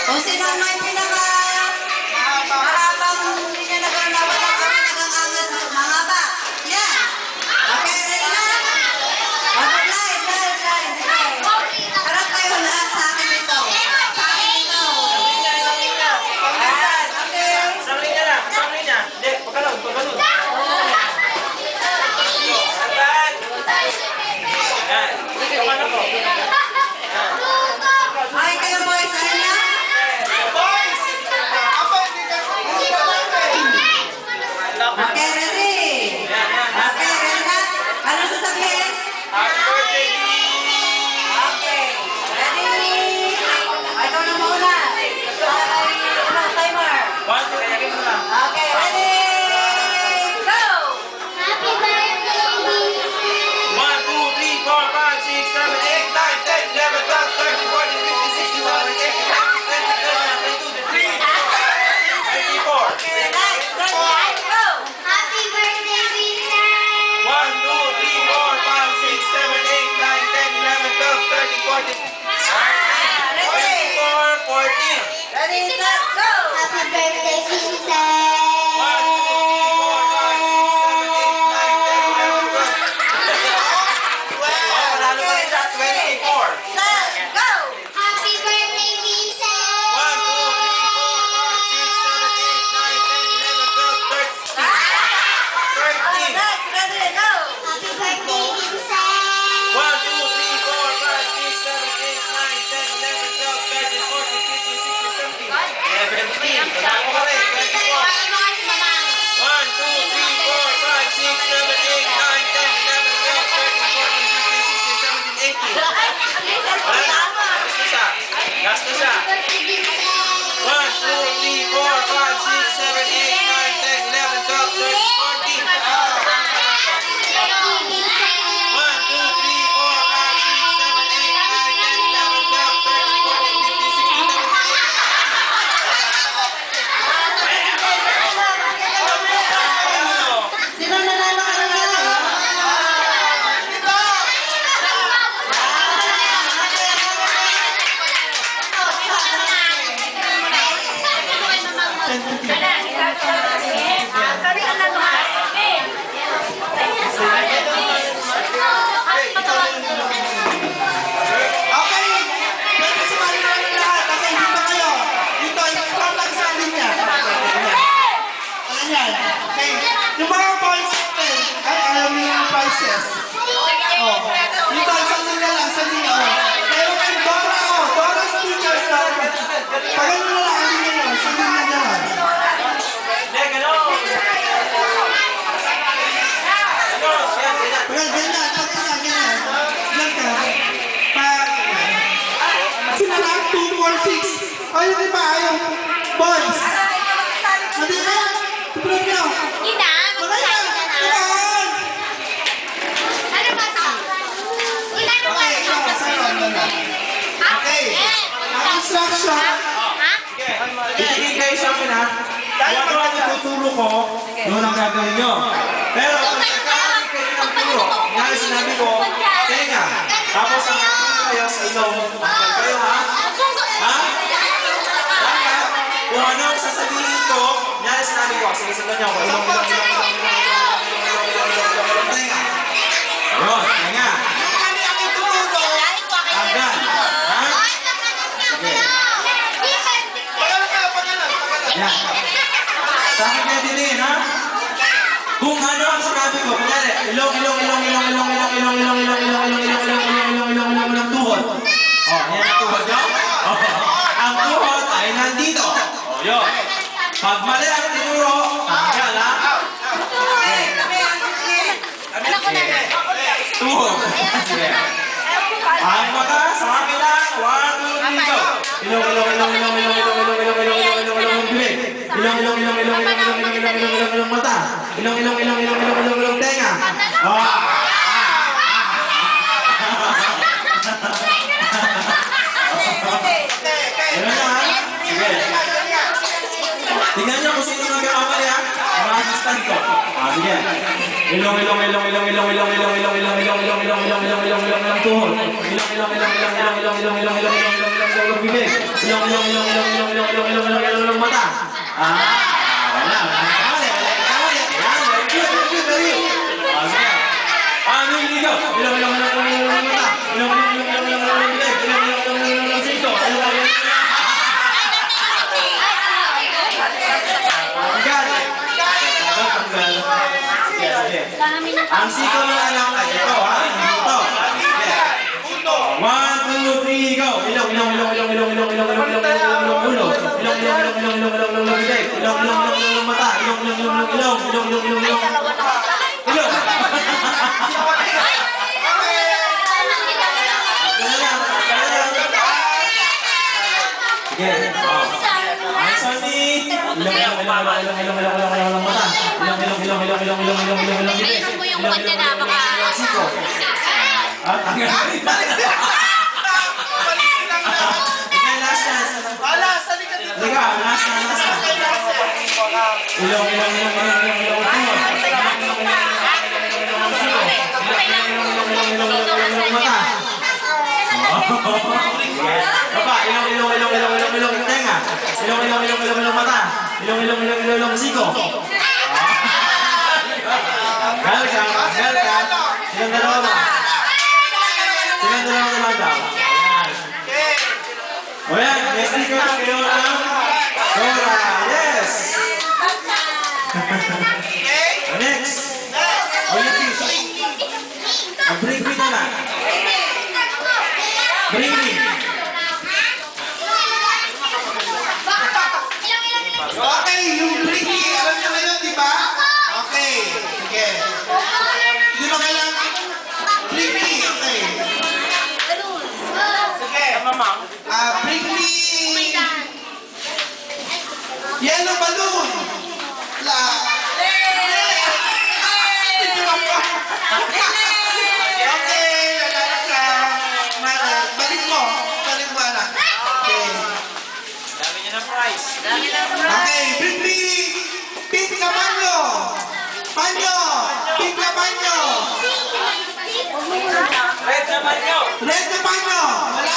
Kung sino may pinaka mahabang hindi niya naganawa ng angas mahaba. Yan. Okay, ready na? Okay, slide. Okay. Harap kayo lahat sa akin dito. Sa akin dito. Ayan, okay. Samling niya. Hindi, pagkalon. Ayan. Ayan. Kapan ako. Okay kayo boys, ano niya? Okay, ready? Okay, ready na? Ano sasabihin? Happy birthday, Okay, ready? Ikaw na muna. Timer. 1, 2, 3 mo lang. Okay, ready? Go! 1, 2, 3, 4, 5, 6, 7, 8, 9, 10, 11, 12, 13, 14, 15, 16, 17, 18, 19, 20, 21, 22, 23, 24. Okay, next. Ready? Go! 1, 2, 3, 4, 5, 6, 7, 8, 9, 10, 11, 12, 13, 14, 15, 24, 14. Ready, set, go! 1, 2, 3, 4, 5, 6, 7, 8, 9, 10, 11, 12, 13, 14, 15, 16, 17, 18. Oh, manalo ka rin siya, 24. Set, go! 1, 2, 3, 4, 5, 6, 7, 8, 9, 10, 11, 12, 13. 13. Next, ready, go! 1, 2, 3, 4, 5, 6, 7, 8, 9, 10, 11, 12, 13, 14, 15, 16, 17, 17. Manalo ka rin, 24. 1, 2, 3, 4, 5, 6, 7, 8, 9, 10, 11, 12, 13, 14, 15, 16, 17, 18. Wala na. Last na siya. 1, 2, 3, 4, 5, 6, 7, 8, 9, 10, 11, 12, 13, 14. 1, 2, 3, 4, 5, 6, 7, 8, 9, 10, 11, 12, 13, 14, 15, 16, 17, 18. Sino nanalo ka na? Okay, pwede sumali na ng lahat. Okay, dito kayo. Dito, ikaw lang sa linya. Ayan yan. Okay, yung mga boys natin, ay ayaw nila yung prizes. Oh, dito, isang linya lang, isang linya. Oh. Meron kayong Dora, oh, Dora stickers na. Pagano na lang ang linya nyo, isang linya nyo lang. Hindi, gano'n. Gano'n, yan, ganyan. Pagano, ganyan, ganyan. Yan ka. Pag, sila lang, 2, 4, 6. Ayaw, di ba, ayaw. Boys. Hindi na, tulog nyo. Okay, ikaw, sa'yo, ano na. Okay, ang instruction, Ibigay sa akin ha. Kung ano ang ituturo ko, yun ang gagawin nyo. Pero kung nagkakaroon kayo ng turo, nga sinabi ko, tenga. Tapos ang turo kayo sa ilong. Hanggang kayo ha? Ha? Dapat, kung ano ang sasabihin ko, nga sinabi ko, sige sagot nyo. Ilong. Tenga. Ayun, tenga. Hanggang. Ha? Sige. Yan. Sa akin kayo din ha? Kung ano ang sinabi ko, kunyari, ilong, tuhod. O, yan ang tuhod nyo? O, ang tuhod ay nandito. O, yun. Pag mali ang tinuro, tanggal ha? Tuhod. Sige. Ang mata sa akin lang, 1, 2, 3, go. Ilong mata. Ilong tenga. Ganun na ha? Sige. Tingnan niyo kung sino nagkakamali ha? Mga assistant ko. Sige. Ilong tuhod. Ilong ilong bibig. Ilong mata. Wala. Kamali. Yan, very good. Sige. Niligaw. Ilong mata. Ilong bibig. Ilong siko. Ang siko ng anak ay ito, ha? Ito. Sige. 1, 2, 3, go! Ilong, ulo. Ilong, bibig. Ilong, mata. Ilong. Sige. Ang sabi. Ilong, mata. Ilong, bibig. Tingnan mo yung kanya na baka... Siko. Okay, last chance. Wala, sa likod dito. Liga, last na. Ilong, mata. Baba, ilong, tenga. Ilong, mata. Ilong, siko. Gal ka. Silang dalawa ba? Silang dalawa naman daw. O yan, may sticker kayo ng Dora. Yes! Next. Olympics. Bring me na lang. Bring me. Okay, yung Ricky, alam niyo na yun, di ba? Okay, sige. Hindi mo kailangan. Ricky, okay. Sige. Bring me yellow balloon. Okay, lalala ka. Balik mo, anak. Okay. Dami niya ng prize. Okay, bring me pink na banyo. Pink na banyo. Red naman nyo. Red na banyo. Wala